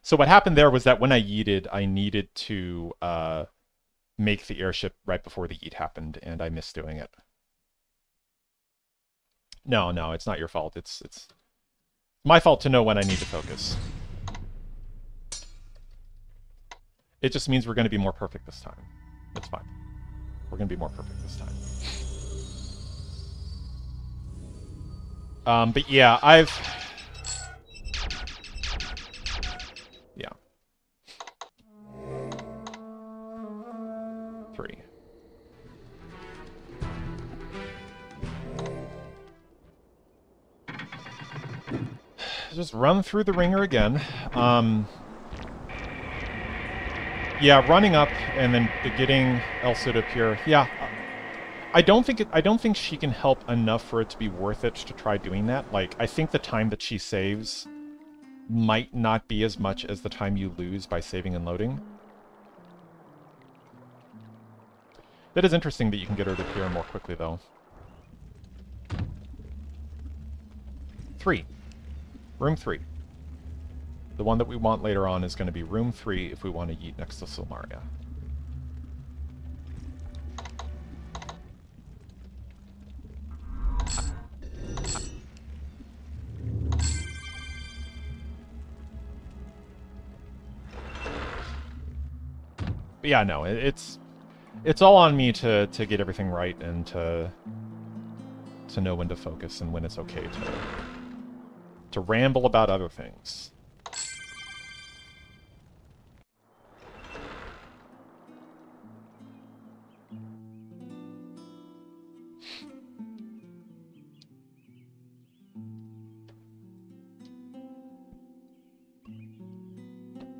So what happened there was that when I yeeted, I needed to make the airship right before the yeet happened, and I missed doing it. No, no, it's not your fault. It's my fault to know when I need to focus. It just means we're going to be more perfect this time. It's fine. We're going to be more perfect this time. But yeah, yeah. 3. Just run through the ringer again. Yeah, running up and then getting Elsa to appear. Yeah, I don't think she can help enough for it to be worth it to try doing that. Like, I think the time that she saves might not be as much as the time you lose by saving and loading. That is interesting that you can get her to appear more quickly, though. 3. Room 3. The one that we want later on is going to be room 3 if we want to yeet next to Silmaria. But yeah, no, it's all on me to get everything right and to know when to focus and when it's okay to ramble about other things.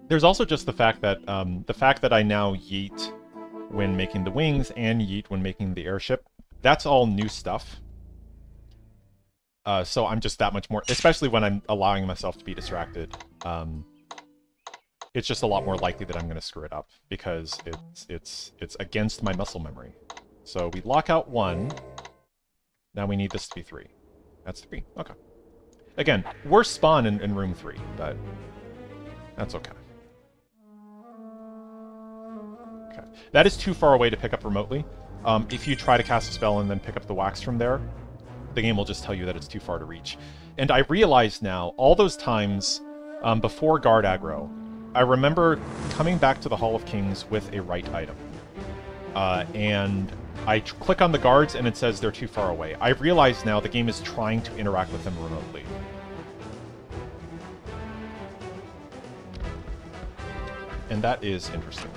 There's also just the fact that I now yeet when making the wings and yeet when making the airship. That's all new stuff. So I'm just that much more, especially when I'm allowing myself to be distracted. It's just a lot more likely that I'm going to screw it up because it's against my muscle memory. So we lock out 1. Now we need this to be 3. That's 3. Okay. Again, worse spawn in room 3, but that's okay. Okay. That is too far away to pick up remotely. If you try to cast a spell and then pick up the wax from there, the game will just tell you that it's too far to reach. And I realize now, all those times before guard aggro, I remember coming back to the Hall of Kings with a right item. And I click on the guards and it says they're too far away. I realize now the game is trying to interact with them remotely. And that is interesting.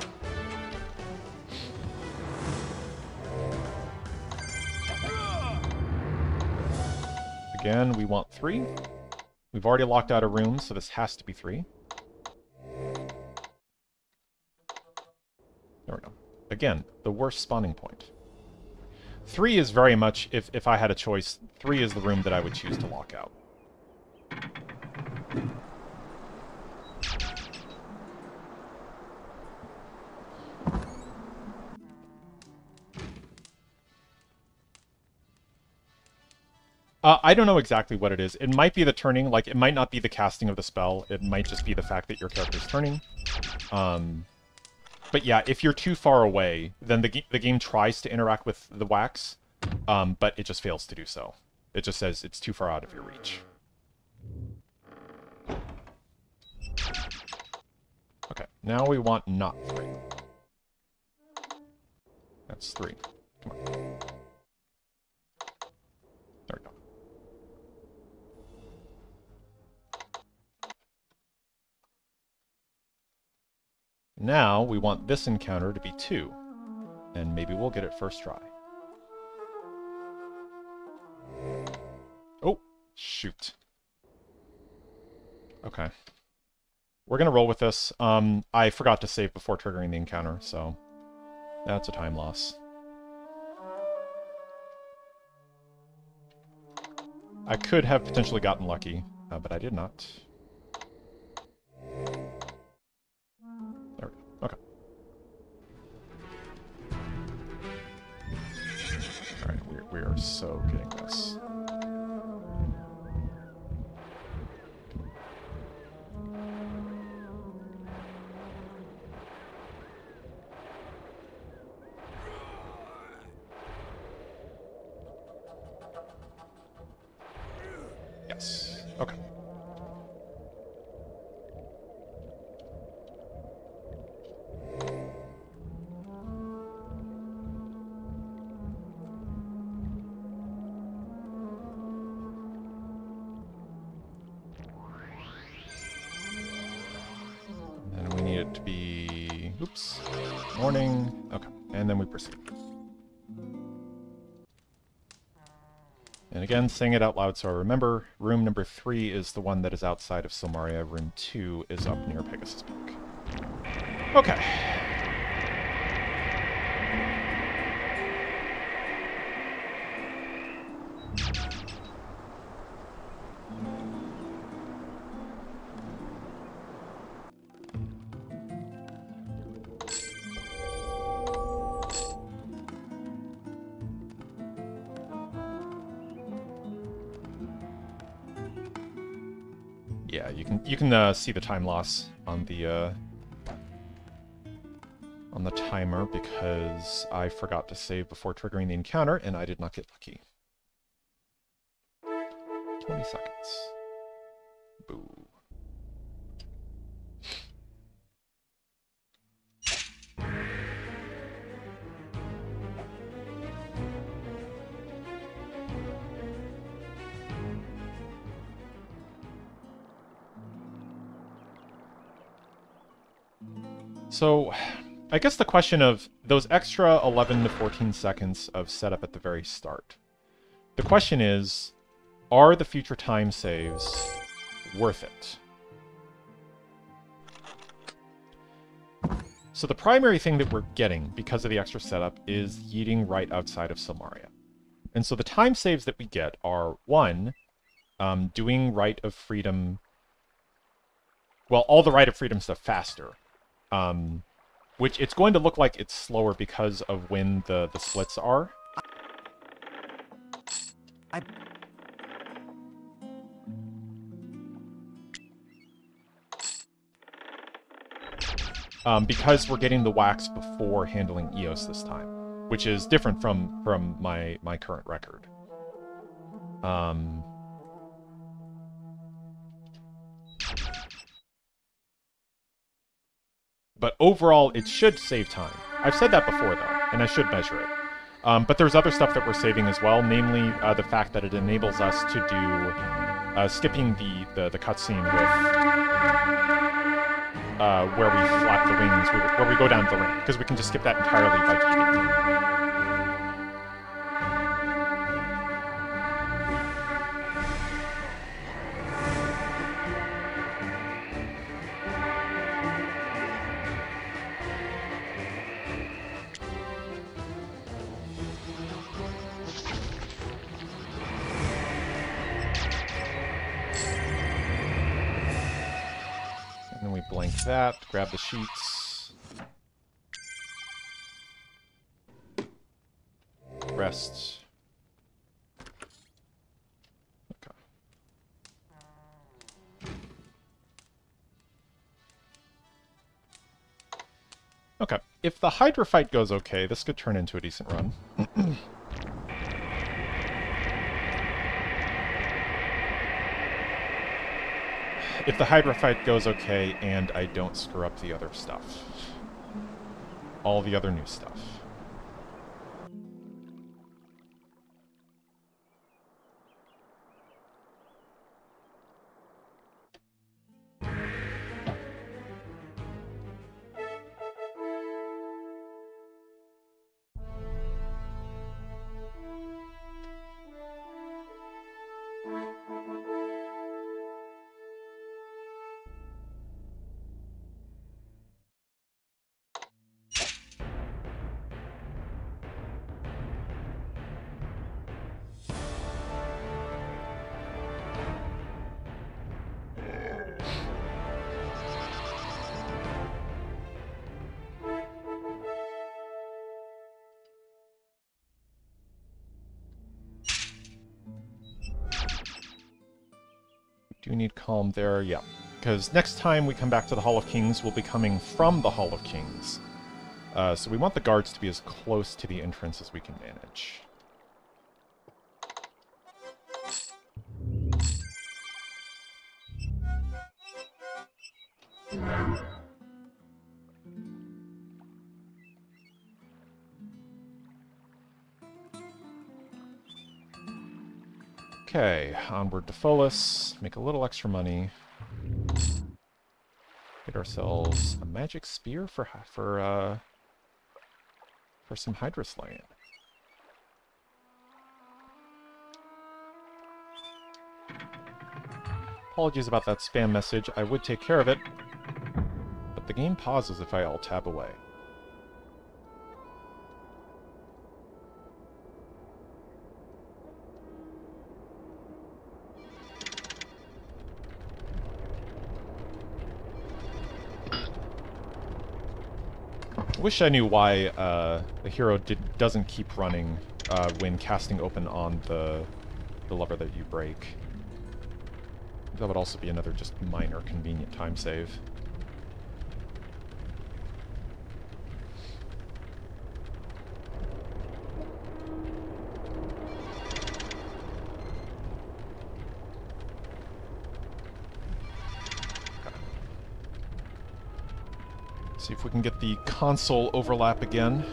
Again, we want 3. We've already locked out a room, so this has to be 3. There we go. Again, the worst spawning point. 3 is very much, if I had a choice, 3 is the room that I would choose to lock out. I don't know exactly what it is. It might be the turning, like, it might not be the casting of the spell. It might just be the fact that your character's turning. But yeah, if you're too far away, then the game tries to interact with the wax, but it just fails to do so. It just says it's too far out of your reach. Okay, now we want not 3. That's 3. Come on. There we go. Now we want this encounter to be 2, and maybe we'll get it first try. Oh, shoot. Okay. We're gonna roll with this. I forgot to save before triggering the encounter, so that's a time loss. I could have potentially gotten lucky, but I did not. There we go. Okay. Alright, we are so getting this. Okay. And we need it to be... Oops. Morning. Okay. And then we proceed. And again, saying it out loud so I remember, room number 3 is the one that is outside of Silmaria. Room 2 is up near Pegasus Peak. Okay. Yeah, you can see the time loss on the timer because I forgot to save before triggering the encounter and I did not get lucky. 20 seconds. Boo. So, I guess the question of those extra 11 to 14 seconds of setup at the very start. The question is, are the future time saves worth it? So the primary thing that we're getting because of the extra setup is yeeting right outside of Silmaria. And so the time saves that we get are, 1, doing Rite of Freedom... Well, all the Rite of Freedom stuff faster. Which it's going to look like it's slower because of when the splits are. Because we're getting the wax before handling Eos this time, which is different from my current record. But overall, it should save time. I've said that before, though, and I should measure it. But there's other stuff that we're saving as well, namely the fact that it enables us to do skipping the cutscene with where we flap the wings, where we go down the ring, because we can just skip that entirely by keeping. Blank that, grab the sheets. Rest. Okay. Okay, if the Hydra fight goes okay, this could turn into a decent run. If the Hydra fight goes okay and I don't screw up the other stuff. All the other new stuff. Do need calm there, yeah. Because next time we come back to the Hall of Kings, we'll be coming from the Hall of Kings. So we want the guards to be as close to the entrance as we can manage. Okay, onward to Folus. Make a little extra money. Get ourselves a magic spear for some Hydra slaying. Apologies about that spam message. I would take care of it, but the game pauses if I alt-tab away. I wish I knew why the hero doesn't keep running when casting open on the lever that you break. That would also be another just minor convenient time save. See if we can get the console overlap again.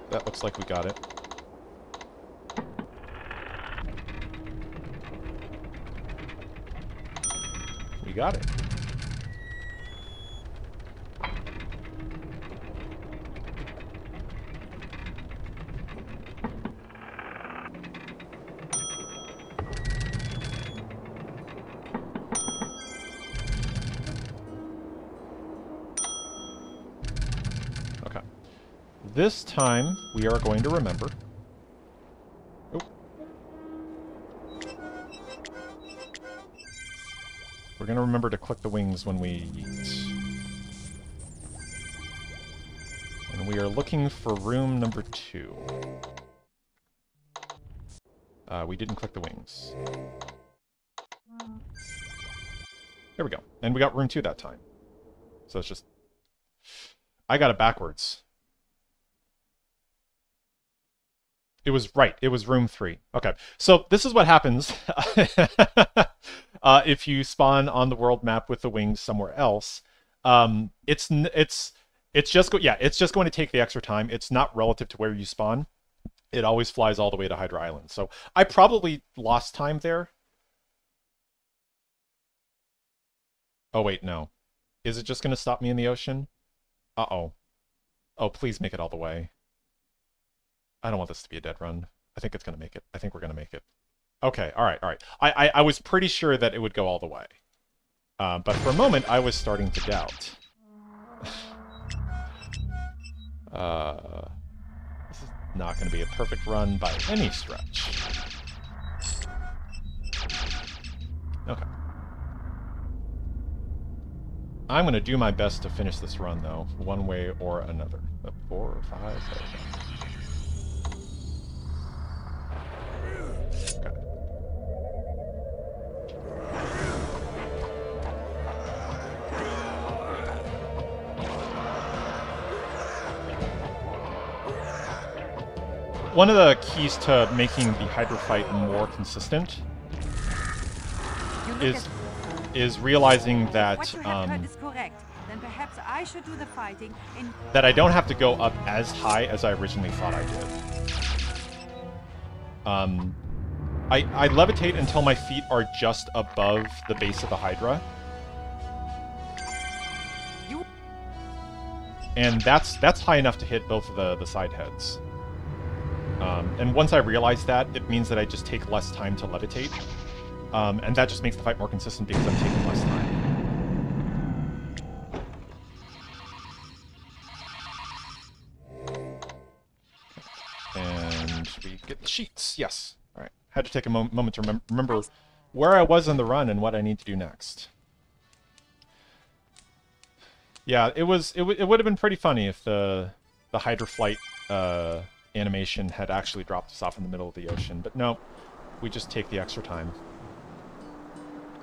That looks like we got it. We got it. This time, we are going to remember. Oh. We're going to remember to click the wings when we yeet. And we are looking for room number 2. We didn't click the wings. There we go. And we got room 2 that time. So it's just... I got it backwards. It was right. It was room 3. Okay. So this is what happens if you spawn on the world map with the wings somewhere else. It's just going to take the extra time. It's not relative to where you spawn. It always flies all the way to Hydra Island. So I probably lost time there. Oh wait, no. Is it just going to stop me in the ocean? Uh-oh. Oh, please make it all the way. I don't want this to be a dead run. I think it's going to make it. I think we're going to make it. Okay, all right, all right. I was pretty sure that it would go all the way. But for a moment, I was starting to doubt. This is not going to be a perfect run by any stretch. Okay. I'm going to do my best to finish this run, though, one way or another. 4 or 5. Okay. One of the keys to making the Hydra fight more consistent is realizing that that I don't have to go up as high as I originally thought I did. I levitate until my feet are just above the base of the Hydra. And that's high enough to hit both of the side heads. And once I realize that, it means that I just take less time to levitate. And that just makes the fight more consistent because I'm taking less time. And we get the sheets. Yes. All right. Had to take a moment to remember where I was in the run and what I need to do next. Yeah, it would have been pretty funny if the Hydra flight animation had actually dropped us off in the middle of the ocean, but no, we just take the extra time.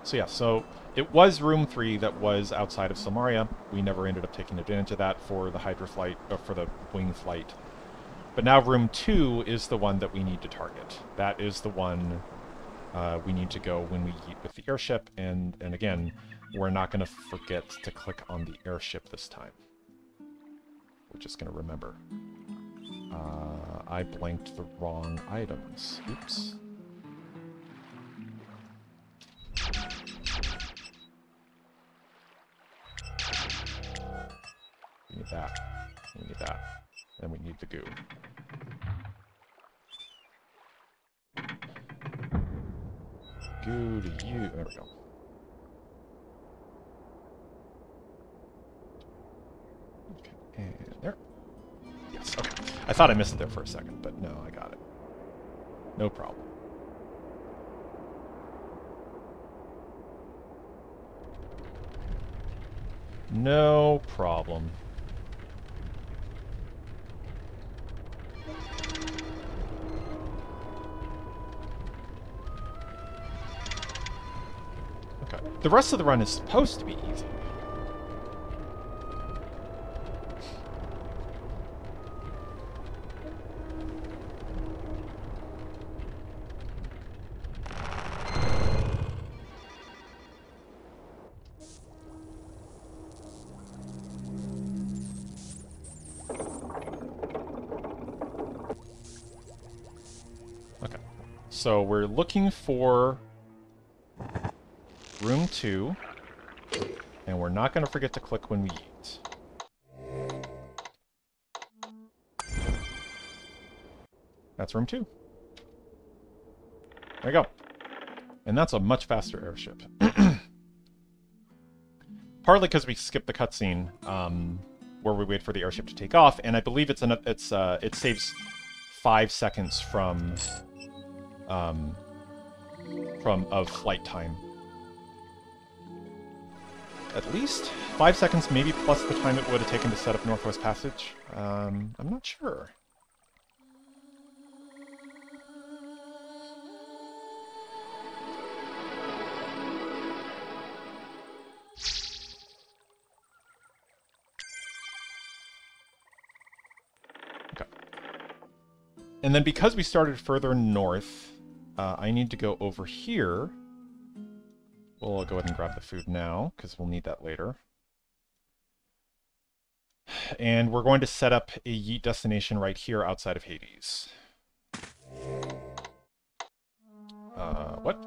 So yeah, so It was room 3 that was outside of Silmaria. We never ended up taking advantage of that for the Hydra flight, or for the wing flight. But now room 2 is the one that we need to target. That is the one we need to go when we yeet with the airship, and again, we're not going to forget to click on the airship this time. We're just going to remember. I blanked the wrong items. Oops. We need that. We need that. And we need the goo. Goo to you. There we go. Okay, and there. Yes, okay. I thought I missed it there for a second, but no, I got it. No problem. No problem. Okay. The rest of the run is supposed to be easy. Okay. So we're looking for room 2, and we're not going to forget to click when we eat. That's room 2. There you go. And that's a much faster airship. Partly because we skipped the cutscene where we wait for the airship to take off, and I believe it saves 5 seconds from flight time. At least 5 seconds, maybe plus the time it would have taken to set up Northwest Passage. I'm not sure. Okay. And then because we started further north, I need to go over here. We'll go ahead and grab the food now, because we'll need that later. And we're going to set up a yeet destination right here outside of Hades. What?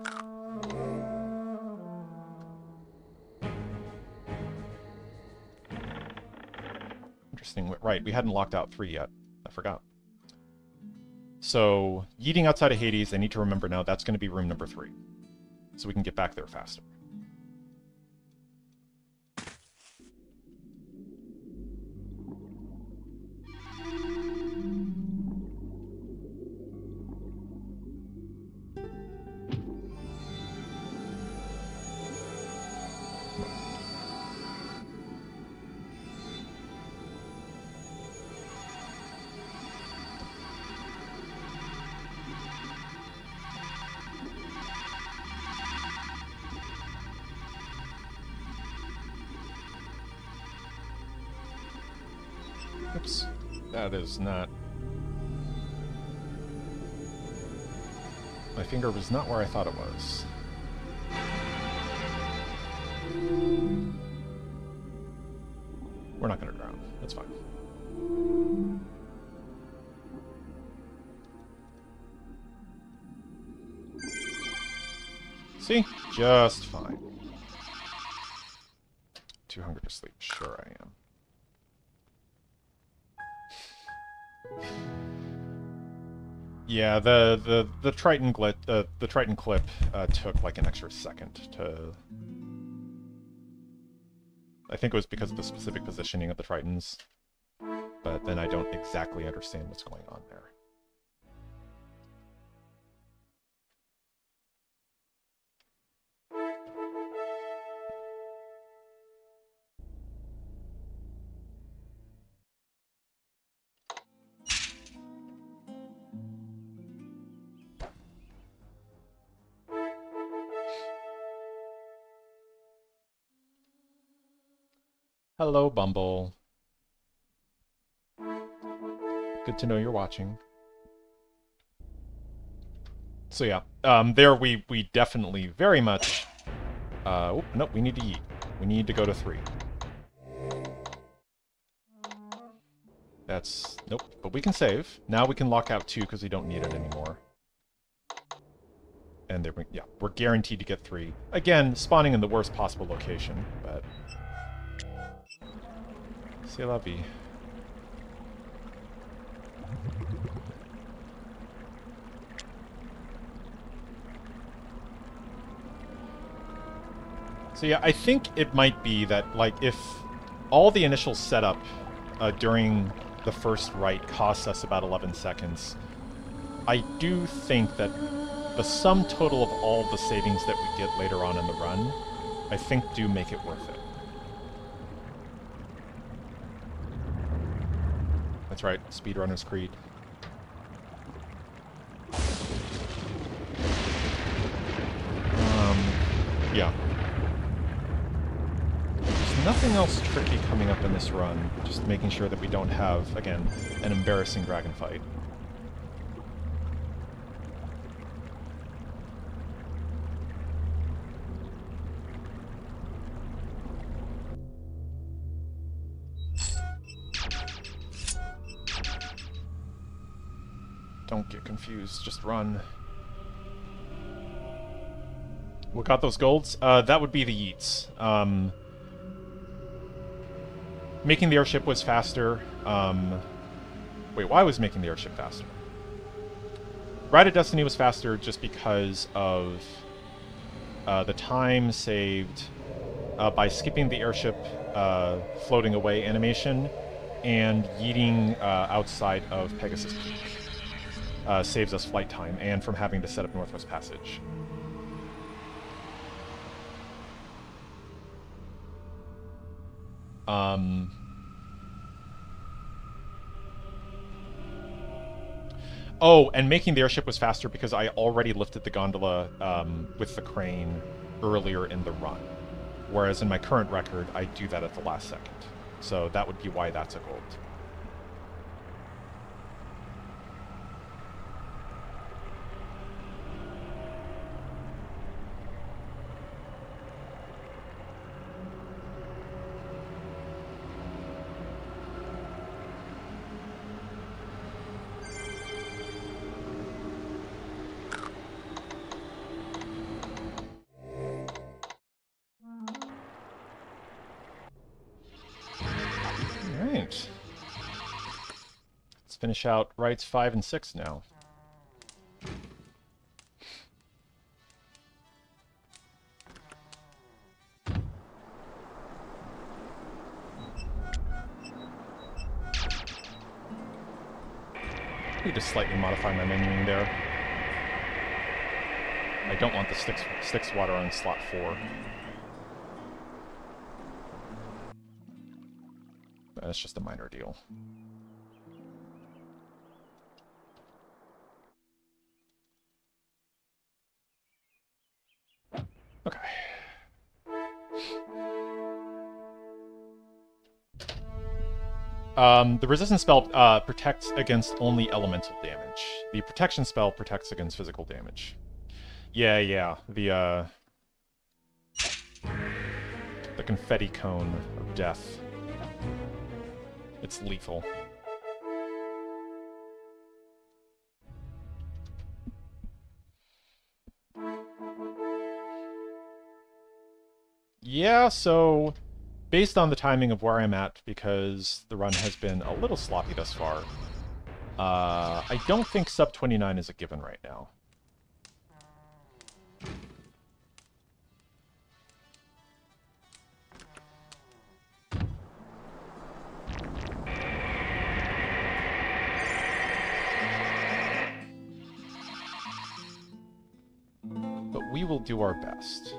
Interesting. Right, we hadn't locked out 3 yet. I forgot. So, yeeting outside of Hades, I need to remember now that's going to be room number 3. So we can get back there faster. Oops. That is not... My finger was not where I thought it was. We're not going to drown. That's fine. See? Just fine. Too hungry to sleep. Sure I am. Yeah, the Triton the Triton clip took like an extra second to... I think it was because of the specific positioning of the Tritons, but then I don't exactly understand what's going on there. Hello, Bumble. Good to know you're watching. So yeah, there we definitely very much... nope, we need to yeet. We need to go to 3. That's... Nope, but we can save. Now we can lock out 2 because we don't need it anymore. And there we... Yeah, we're guaranteed to get 3. Again, spawning in the worst possible location, but... C'est la vie. So yeah, I think it might be that, like, if all the initial setup during the first write costs us about 11 seconds, I do think that the sum total of all the savings that we get later on in the run, I think do make it worth it. That's right, Speedrunner's Creed. Yeah. There's nothing else tricky coming up in this run, just making sure that we don't have, again, an embarrassing dragon fight. Don't get confused, just run. What got those golds? That would be the yeets. Making the airship was faster. Wait, why was making the airship faster? Ride of Destiny was faster just because of the time saved by skipping the airship floating away animation and yeeting outside of Pegasus Peak. Saves us flight time and from having to set up Northwest Passage. Oh, and making the airship was faster because I already lifted the gondola with the crane earlier in the run. Whereas in my current record, I do that at the last second. So that would be why that's a gold. Alright. Let's finish out rights 5 and 6 now. Need to slightly modify my menuing there. I don't want the Styx water on slot 4. That's just a minor deal. Okay. The resistance spell protects against only elemental damage. The protection spell protects against physical damage. Yeah. The confetti cone of death. It's lethal. Yeah, so based on the timing of where I'm at, because the run has been a little sloppy thus far, I don't think sub 29 is a given right now. But we will do our best.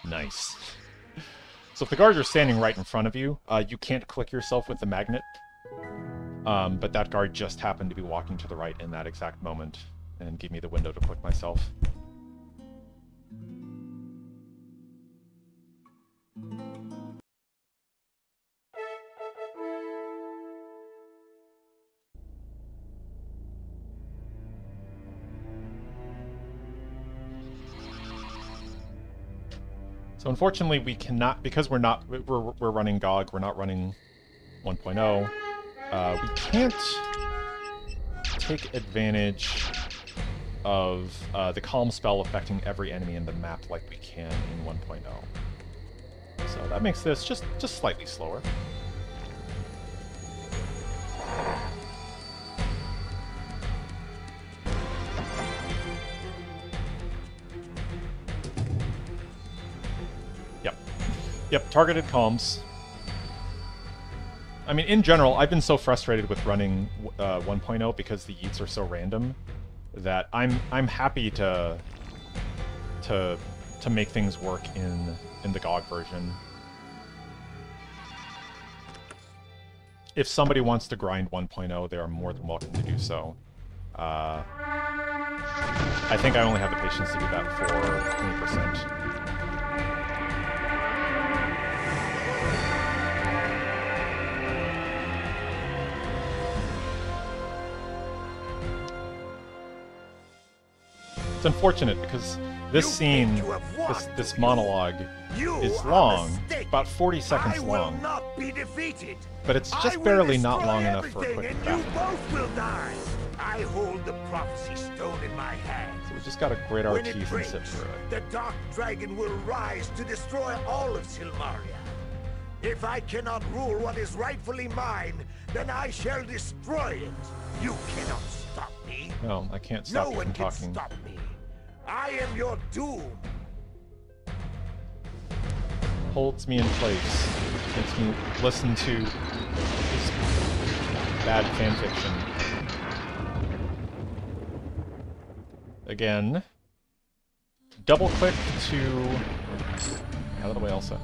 Nice. So if the guards are standing right in front of you, you can't click yourself with the magnet. But that guard just happened to be walking to the right in that exact moment and gave me the window to click myself. So unfortunately, we cannot, because we're running GOG, we're not running 1.0. We can't take advantage of the calm spell affecting every enemy in the map like we can in 1.0. So that makes this just slightly slower. Yep, targeted calms. I mean, in general, I've been so frustrated with running 1.0 because the yeets are so random that I'm happy to make things work in the GOG version. If somebody wants to grind 1.0, they are more than welcome to do so. I think I only have the patience to do that for 20%. It's unfortunate because this scene, this monologue, is long, about 40 seconds long. But it's just barely not long enough for a quick battle. You both will die. I hold the prophecy stone in my hand. So we just gotta grit our teeth and sit through it. The dark dragon will rise to destroy all of Silmaria. If I cannot rule what is rightfully mine, then I shall destroy it. You cannot stop me. No, I can't stop you from talking. No one can stop me. I am your doom. Holds me in place. Makes me listen to this bad fanfiction. Again. Double click to... Out of the way, Elsa.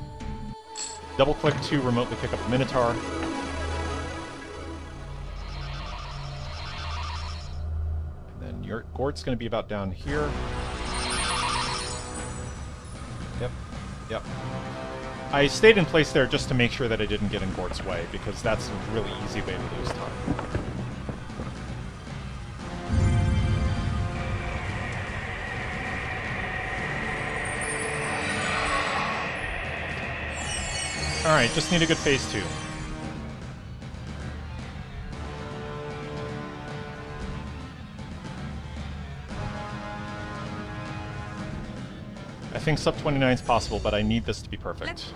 Double click to remotely pick up the Minotaur. And then your Gort's going to be about down here. Yep. I stayed in place there just to make sure that I didn't get in Gort's way, because that's a really easy way to lose time. Alright, just need a good phase 2. I think sub 29 is possible, but I need this to be perfect.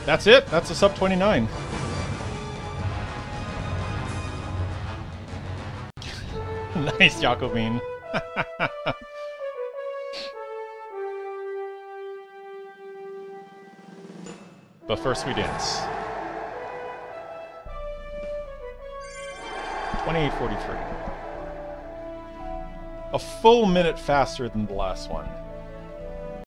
That's it. That's a sub 29. Nice, Jacobine. But first we dance. 28:43. A full minute faster than the last one.